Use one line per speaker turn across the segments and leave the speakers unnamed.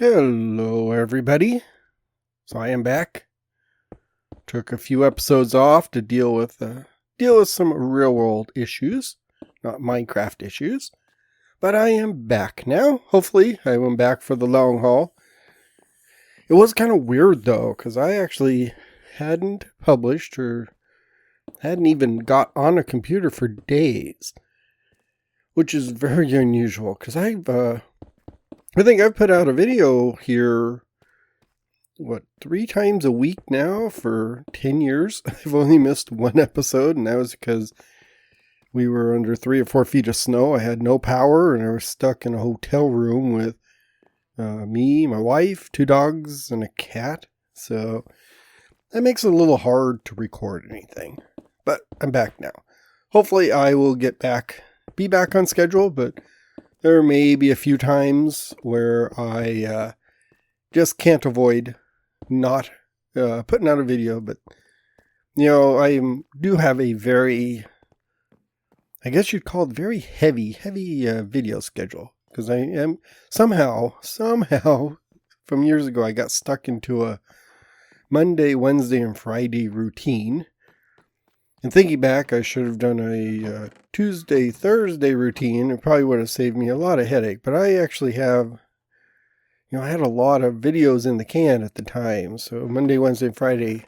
Hello, everybody. So I am back. Took a few episodes off to deal with some real world issues, not Minecraft issues. But I am back now. Hopefully, I am back for the long haul. It was kind of weird though, because I actually hadn't published or hadn't even got on a computer for days, which is very unusual. Because I think I've put out a video here, 3 times a week now for 10 years. I've only missed one episode, and that was because we were under 3 or 4 feet of snow. I had no power, and I was stuck in a hotel room with me, my wife, 2 dogs, and a cat. So that makes it a little hard to record anything. But I'm back now. Hopefully I will be back on schedule, but there may be a few times where I just can't avoid not putting out a video. But, I do have a very, I guess you'd call it very heavy video schedule. Because I am somehow, from years ago, I got stuck into a Monday, Wednesday, and Friday routine. And thinking back, I should have done a Tuesday, Thursday routine. It probably would have saved me a lot of headache. But I actually have, I had a lot of videos in the can at the time. So Monday, Wednesday, and Friday,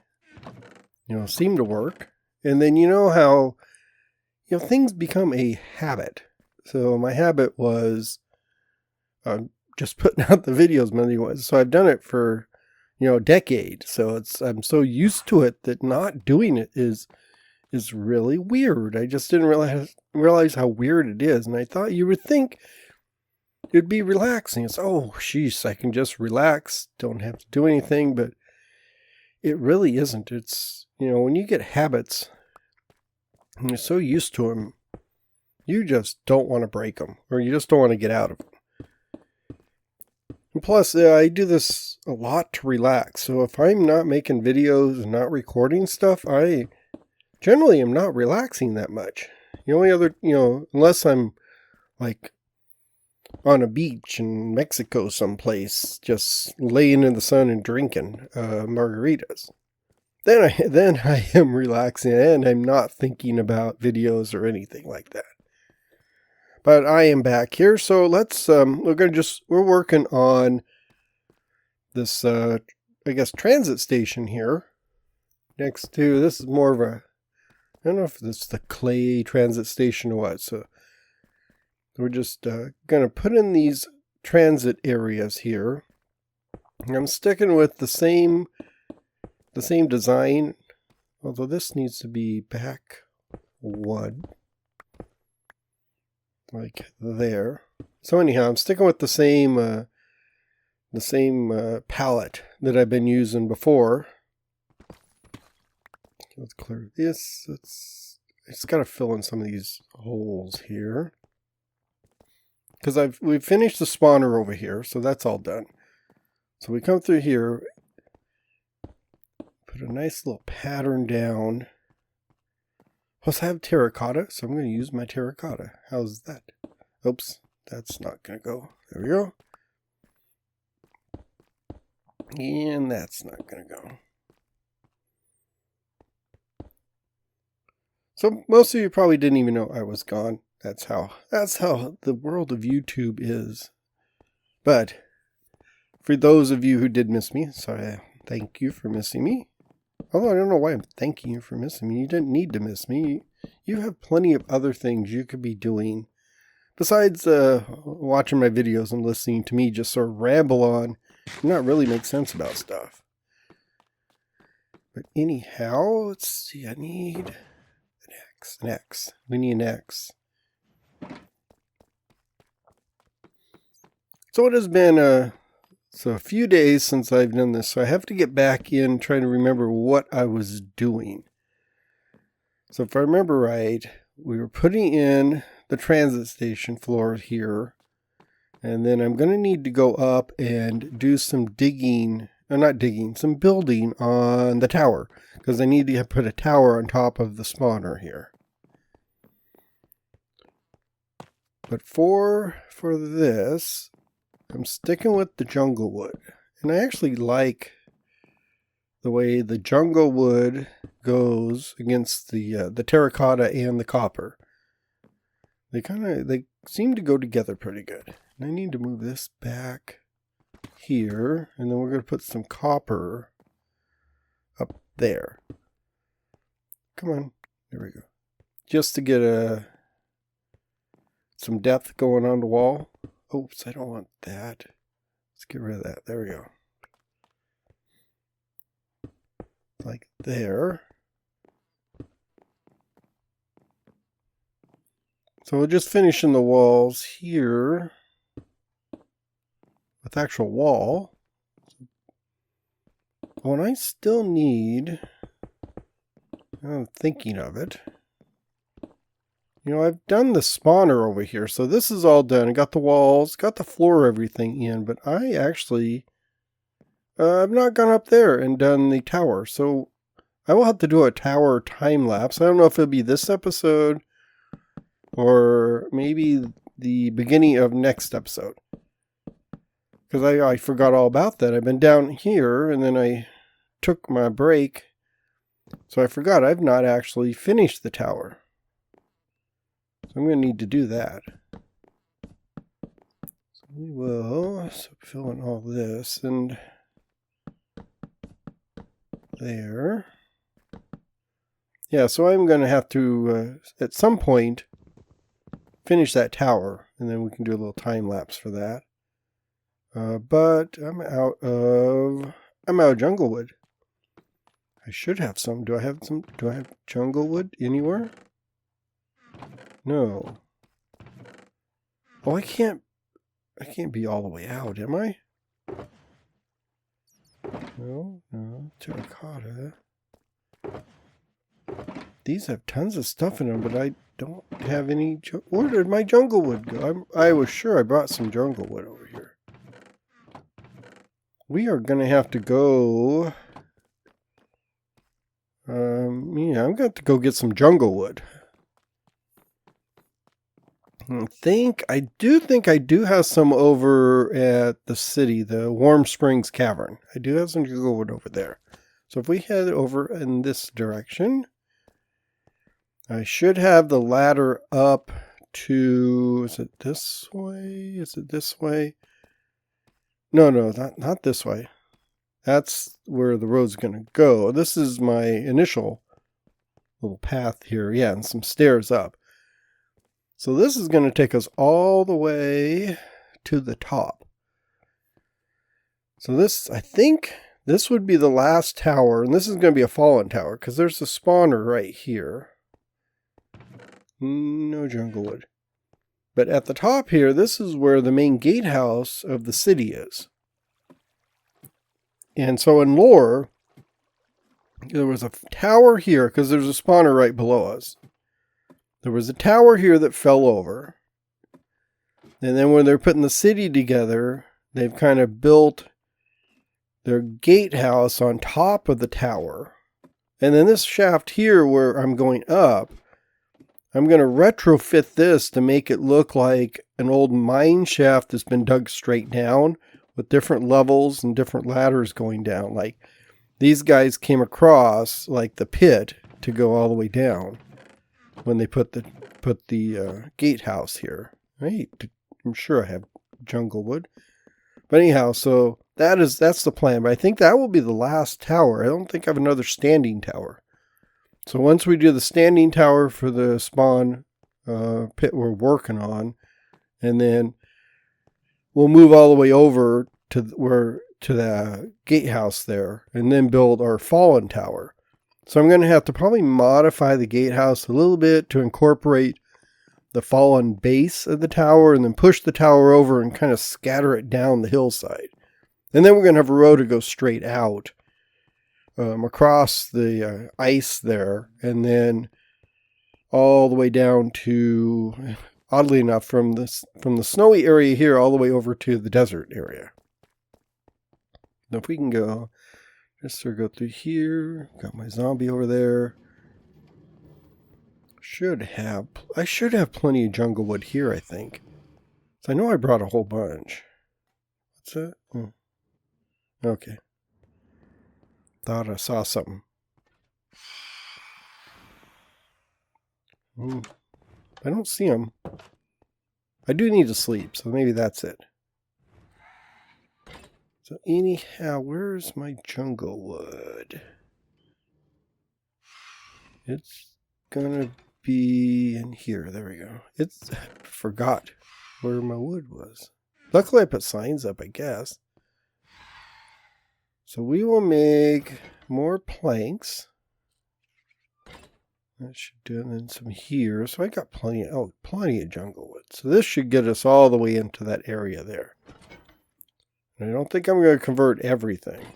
seemed to work. And then how, things become a habit. So my habit was just putting out the videos Monday, Wednesday. So I've done it for, a decade. So I'm so used to it that not doing it is really weird. I just didn't realize how weird it is. And I thought you would think it'd be relaxing. It's, I can just relax. Don't have to do anything. But it really isn't. It's, when you get habits and you're so used to them, you just don't want to break them, or you just don't want to get out of them. And plus, I do this a lot to relax. So if I'm not making videos and not recording stuff, I generally am not relaxing that much. The only other, unless I'm like on a beach in Mexico someplace, just laying in the sun and drinking margaritas, then I am relaxing and I'm not thinking about videos or anything like that. But I am back here, so let's we're working on this transit station here. Next to this is more of a, I don't know if it's the clay transit station or what. So we're just gonna put in these transit areas here. I'm sticking with the same design, although this needs to be back one, like there. So anyhow, I'm sticking with the same palette that I've been using before. Let's clear this. It's got to fill in some of these holes here, because we've finished the spawner over here, so that's all done. So we come through here, put a nice little pattern down. Plus I have terracotta, so I'm going to use my terracotta. How's that? Oops, that's not going to go. There we go. And that's not going to go. So most of you probably didn't even know I was gone. That's how the world of YouTube is. But for those of you who did miss me, sorry, thank you for missing me. Although I don't know why I'm thanking you for missing me. You didn't need to miss me. You have plenty of other things you could be doing besides watching my videos and listening to me just sort of ramble on and not really make sense about stuff. But anyhow, let's see. I need an X. We need an X. So it has been a few days since I've done this, so I have to get back in trying to remember what I was doing. So if I remember right, we were putting in the transit station floor here, and then I'm going to need to go up and do some some building on the tower, because I need to put a tower on top of the spawner here. But for this, I'm sticking with the jungle wood. And I actually like the way the jungle wood goes against the terracotta and the copper. They seem to go together pretty good. And I need to move this back here, and then we're going to put some copper up there. Come on, there we go. Just to get some depth going on the wall. Oops, I don't want that. Let's get rid of that. There we go. Like there. So we'll just finish in the walls here with actual wall. Oh, and I still need, I'm thinking of it. You know, I've done the spawner over here, so this is all done. I got the walls, got the floor, everything in, but I actually, I've not gone up there and done the tower. So I will have to do a tower time lapse. I don't know if it'll be this episode or maybe the beginning of next episode. Because I forgot all about that. I've been down here and then I took my break. So I forgot I've not actually finished the tower. So I'm going to need to do that. So we will fill in all this and there. Yeah, so I'm going to have to, at some point, finish that tower. And then we can do a little time lapse for that. But I'm out of jungle wood. I should have some. Do I have jungle wood anywhere? No. Oh, I can't be all the way out, am I? No, terracotta. These have tons of stuff in them, but I don't have any. Where did my jungle wood go? I was sure I brought some jungle wood over here. We are going to have to go. Yeah, I'm going to have to go get some jungle wood. I do have some over at the city, the Warm Springs Cavern. I do have some jungle wood over there. So if we head over in this direction, I should have the ladder up to, is it this way? Is it this way? No, not this way. That's where the road's going to go. This is my initial little path here. Yeah, and some stairs up. So this is going to take us all the way to the top. So this, I think this would be the last tower. And this is going to be a fallen tower because there's a spawner right here. No jungle wood. But at the top here, this is where the main gatehouse of the city is. And so in lore, there was a tower here because there's a spawner right below us. There was a tower here that fell over. And then when they're putting the city together, they've kind of built their gatehouse on top of the tower. And then this shaft here where I'm going up, I'm going to retrofit this to make it look like an old mine shaft that's been dug straight down with different levels and different ladders going down. Like these guys came across like the pit to go all the way down when they put the gatehouse here. I'm sure I have jungle wood. But anyhow, so that's the plan. But I think that will be the last tower. I don't think I have another standing tower. So once we do the standing tower for the spawn pit we're working on, and then we'll move all the way over to the gatehouse there, and then build our fallen tower. So I'm going to have to probably modify the gatehouse a little bit to incorporate the fallen base of the tower, and then push the tower over and kind of scatter it down the hillside. And then we're going to have a road to go straight out across the ice there, and then all the way down to, oddly enough, from the snowy area here all the way over to the desert area. Now if we can go, just sort of go through here, got my zombie over there. I should have plenty of jungle wood here, I think. So I know I brought a whole bunch. What's that? Okay. Thought I saw something. I don't see him. I do need to sleep, so maybe that's it. So anyhow, where's my jungle wood? It's gonna be in here. There we go. I forgot where my wood was. Luckily I put signs up, I guess. So we will make more planks. That should do it. And then some here. So I got plenty of jungle wood. So this should get us all the way into that area there. And I don't think I'm going to convert everything.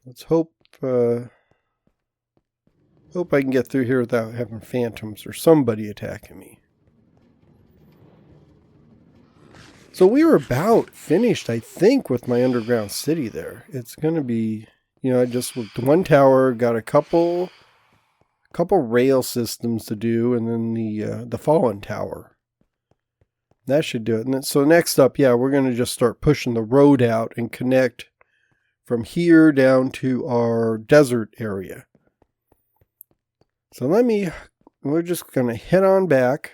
Let's hope I can get through here without having phantoms or somebody attacking me. So we were about finished, I think, with my underground city there. It's going to be, I just with one tower, got a couple rail systems to do, and then the fallen tower. That should do it. And so next up, we're going to just start pushing the road out and connect from here down to our desert area. So we're just going to head on back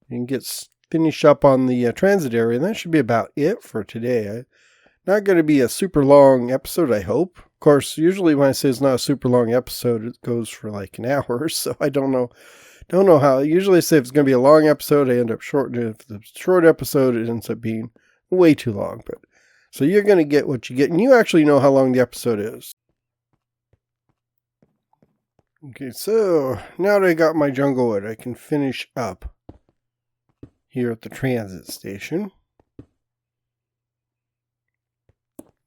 and finish up on the transit area. And that should be about it for today. Not going to be a super long episode, I hope. Of course, usually when I say it's not a super long episode, it goes for like an hour. So I don't know how. I usually say if it's going to be a long episode, I end up shortening it. If the short episode, it ends up being way too long. But so you're going to get what you get, and you actually know how long the episode is. Okay, so now that I got my jungle wood, I can finish up here at the transit station.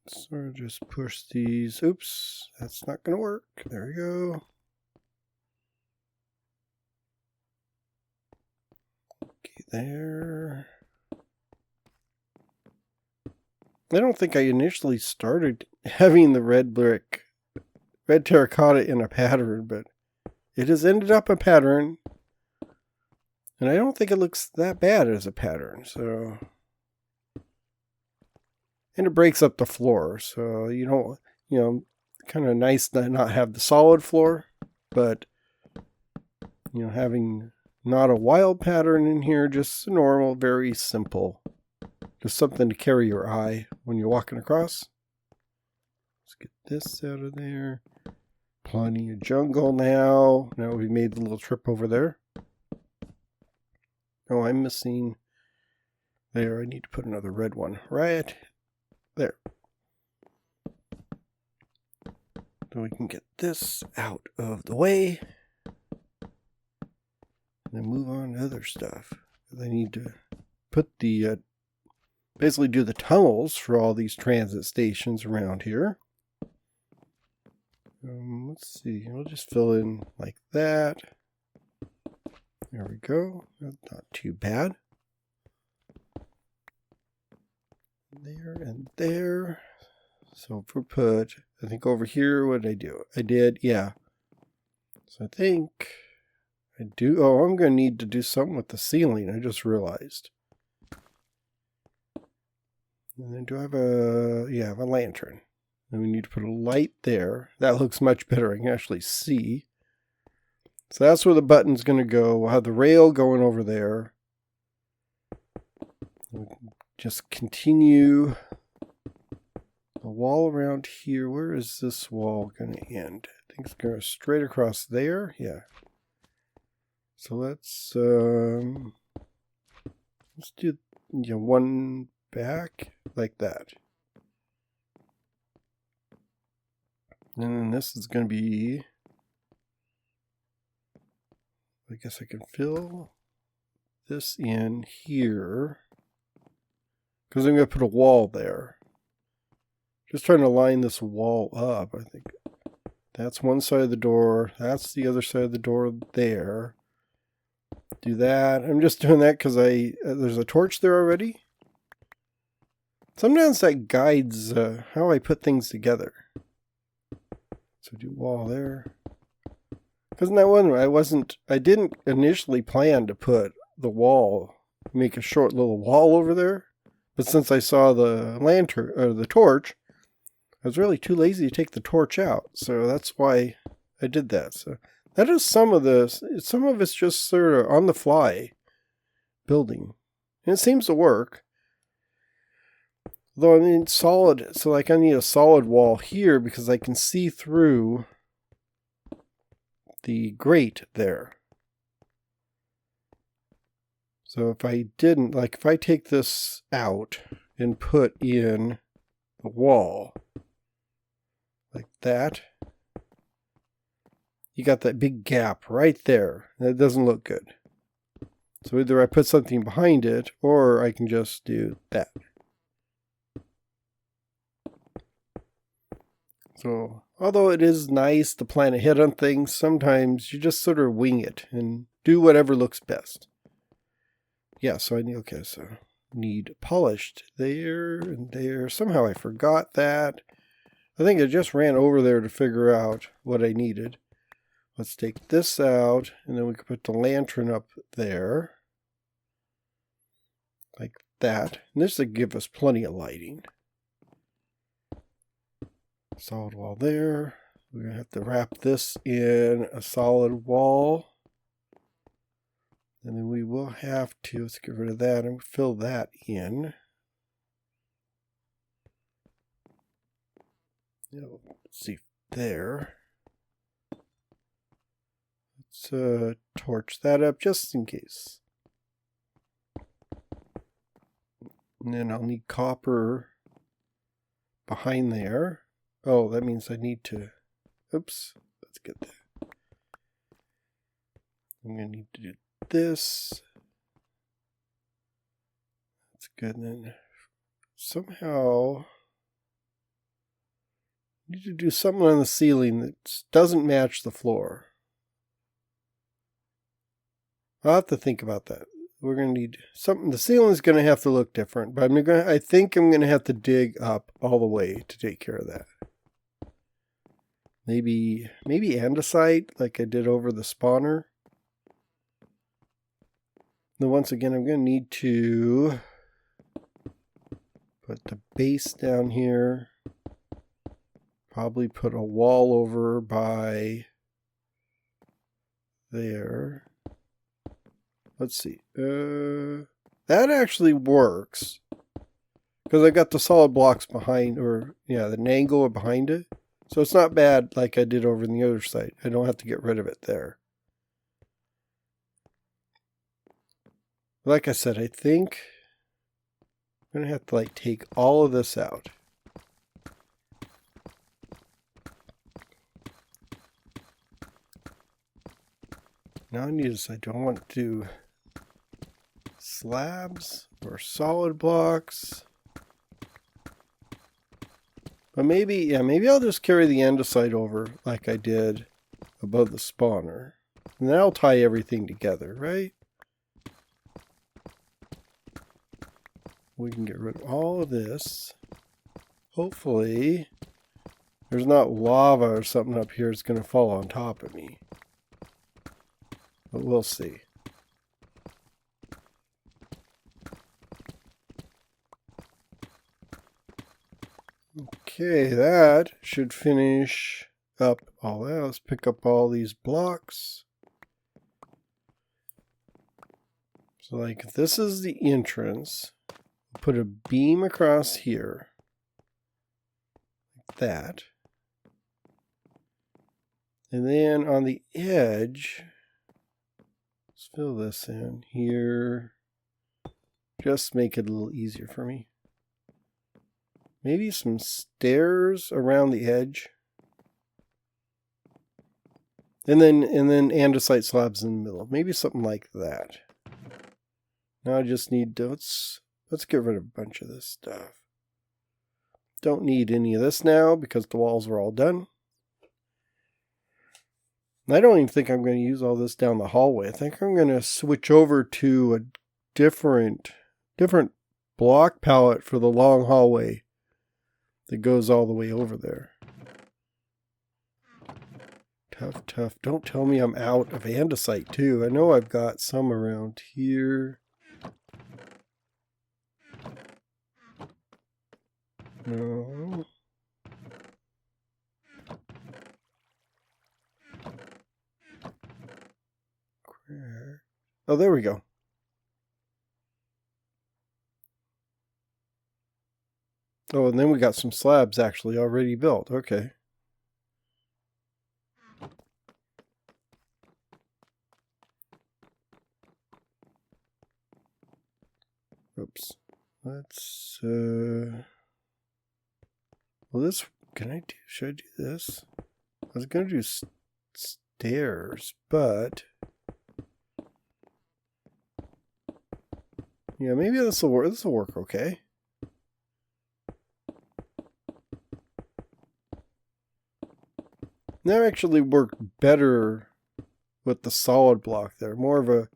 So just push these. Oops, that's not going to work. There we go. Okay, there. I don't think I initially started having the red terracotta in a pattern, but it has ended up a pattern. And I don't think it looks that bad as a pattern, so. And it breaks up the floor, so kind of nice to not have the solid floor, but, having not a wild pattern in here, just normal, very simple. Just something to carry your eye when you're walking across. Let's get this out of there. Plenty of jungle now. Now we made the little trip over there. Oh, I'm missing. There, I need to put another red one right there. So we can get this out of the way. And then move on to other stuff. I need to put basically do the tunnels for all these transit stations around here. Let's see, we'll just fill in like that. There we go. Not too bad. There and there. So if we put, I think over here, what did I do? I did, yeah. So I think I do. Oh, I'm going to need to do something with the ceiling. I just realized. And then do I have I have a lantern. And we need to put a light there. That looks much better. I can actually see. So that's where the button's going to go. We'll have the rail going over there. We'll just continue the wall around here. Where is this wall going to end? I think it's going to go straight across there. Yeah. So let's do one back like that. And then this is going to be, I guess I can fill this in here because I'm going to put a wall there. Just trying to line this wall up. I think that's one side of the door. That's the other side of the door there. Do that. I'm just doing that because there's a torch there already. Sometimes that guides how I put things together. So do wall there. Because in that one, I didn't initially plan to put the wall make a short little wall over there. But since I saw the lantern or the torch, I was really too lazy to take the torch out. So that's why I did that. So that is some of this. Some of it's just sort of on the fly building. And it seems to work. Though I mean solid, so like I need a solid wall here because I can see through the grate there. So if I didn't, like if I take this out and put in a wall like that, you got that big gap right there. That doesn't look good. So either I put something behind it or I can just do that. So although it is nice to plan ahead on things, sometimes you just sort of wing it and do whatever looks best. Yeah, so I need polished there and there. Somehow I forgot that. I think I just ran over there to figure out what I needed. Let's take this out, and then we can put the lantern up there. Like that. And this will give us plenty of lighting. Solid wall there. We're going to have to wrap this in a solid wall. And then we will have to, let's get rid of that and fill that in. Let's see there. Let's torch that up just in case. And then I'll need copper behind there. Oh, that means I need to, oops, let's get that. I'm going to need to do this. That's good. And then somehow I need to do something on the ceiling that doesn't match the floor. I'll have to think about that. We're going to need something. The ceiling is going to have to look different, but I think I'm going to have to dig up all the way to take care of that. Maybe andesite like I did over the spawner. Then once again, I'm going to need to put the base down here. Probably put a wall over by there. Let's see. That actually works. Because I got the solid blocks behind, or yeah, the angle behind it. So it's not bad like I did over on the other side. I don't have to get rid of it there. Like I said, I think I'm going to have to like take all of this out. Now I need to decide, do I want to do slabs or solid blocks? But maybe I'll just carry the andesite over like I did above the spawner. And then I'll tie everything together, right? We can get rid of all of this. Hopefully, there's not lava or something up here that's going to fall on top of me. But we'll see. Okay, that should finish up all that. Let's pick up all these blocks. So like this is the entrance. Put a beam across here. Like that. And then on the edge, let's fill this in here. Just make it a little easier for me. Maybe some stairs around the edge. And then andesite slabs in the middle. Maybe something like that. Now I just need to, let's get rid of a bunch of this stuff. Don't need any of this now because the walls are all done. I don't even think I'm going to use all this down the hallway. I think I'm going to switch over to a different block palette for the long hallway that goes all the way over there. Tough. Don't tell me I'm out of andesite too. I know I've got some around here. Oh, there we go. Oh, and then we got some slabs actually already built. Okay. Oops. Let's, well, this, should I do this? I was going to do stairs, but yeah, maybe this will work. This will work okay. That actually worked better with the solid block there. More of a,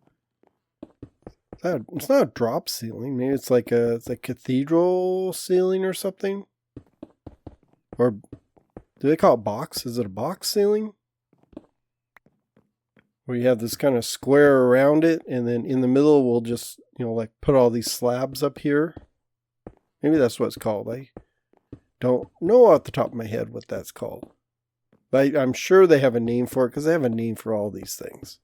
it's not a drop ceiling. Maybe it's like a cathedral ceiling or something. Or do they call it box? Is it a box ceiling? Where you have this kind of square around it, and then in the middle we'll just, like put all these slabs up here. Maybe that's what it's called. I don't know off the top of my head what that's called. But I'm sure they have a name for it because they have a name for all these things.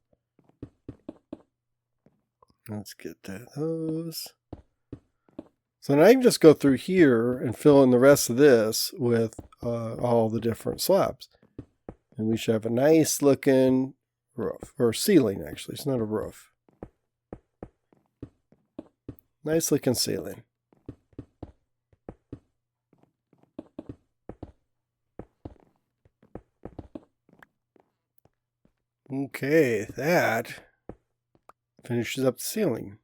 Let's get to those. So now I can just go through here and fill in the rest of this with all the different slabs. And we should have a nice looking roof. Or ceiling, actually. It's not a roof. Nice looking ceiling. Okay, that finishes up the ceiling.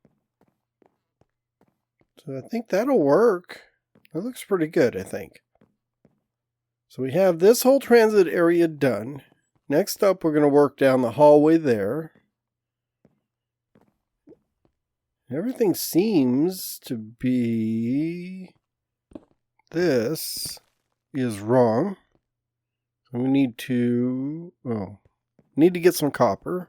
So I think that'll work. That looks pretty good, I think. So we have this whole transit area done. Next up, we're going to work down the hallway there. Everything seems to be... This is wrong. So we need to... need to get some copper.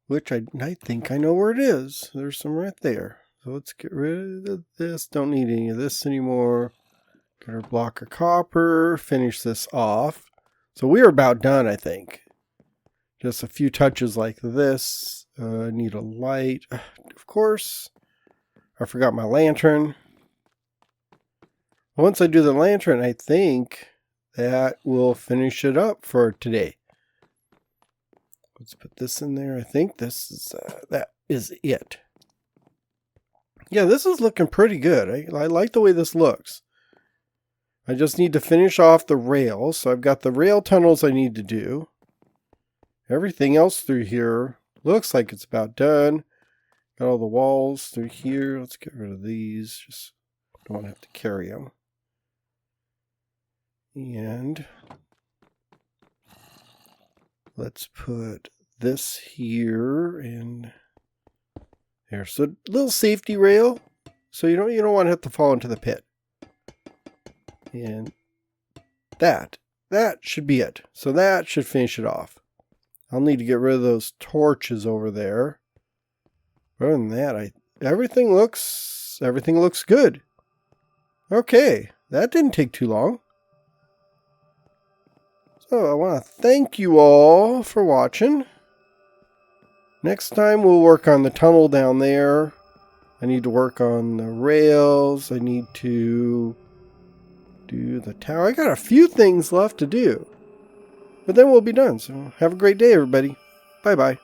Which I think I know where it is. There's some right there. So let's get rid of this. Don't need any of this anymore. Get our block of copper. Finish this off. So we are about done, I think. Just a few touches like this. Need a light. Of course. I forgot my lantern. Once I do the lantern, I think that will finish it up for today. Let's put this in there. I think this is that is it. Yeah, this is looking pretty good. I like the way this looks. I just need to finish off the rails. So I've got the rail tunnels I need to do. Everything else through here looks like it's about done. Got all the walls through here. Let's get rid of these. Just don't have to carry them. And let's put this here and here. So a little safety rail, so you don't want to have to fall into the pit. And that should be it. So that should finish it off. I'll need to get rid of those torches over there. Other than that, everything looks good. Okay, that didn't take too long. So I want to thank you all for watching. Next time we'll work on the tunnel down there. I need to work on the rails. I need to do the tower. I got a few things left to do. But then we'll be done. So have a great day, everybody. Bye-bye.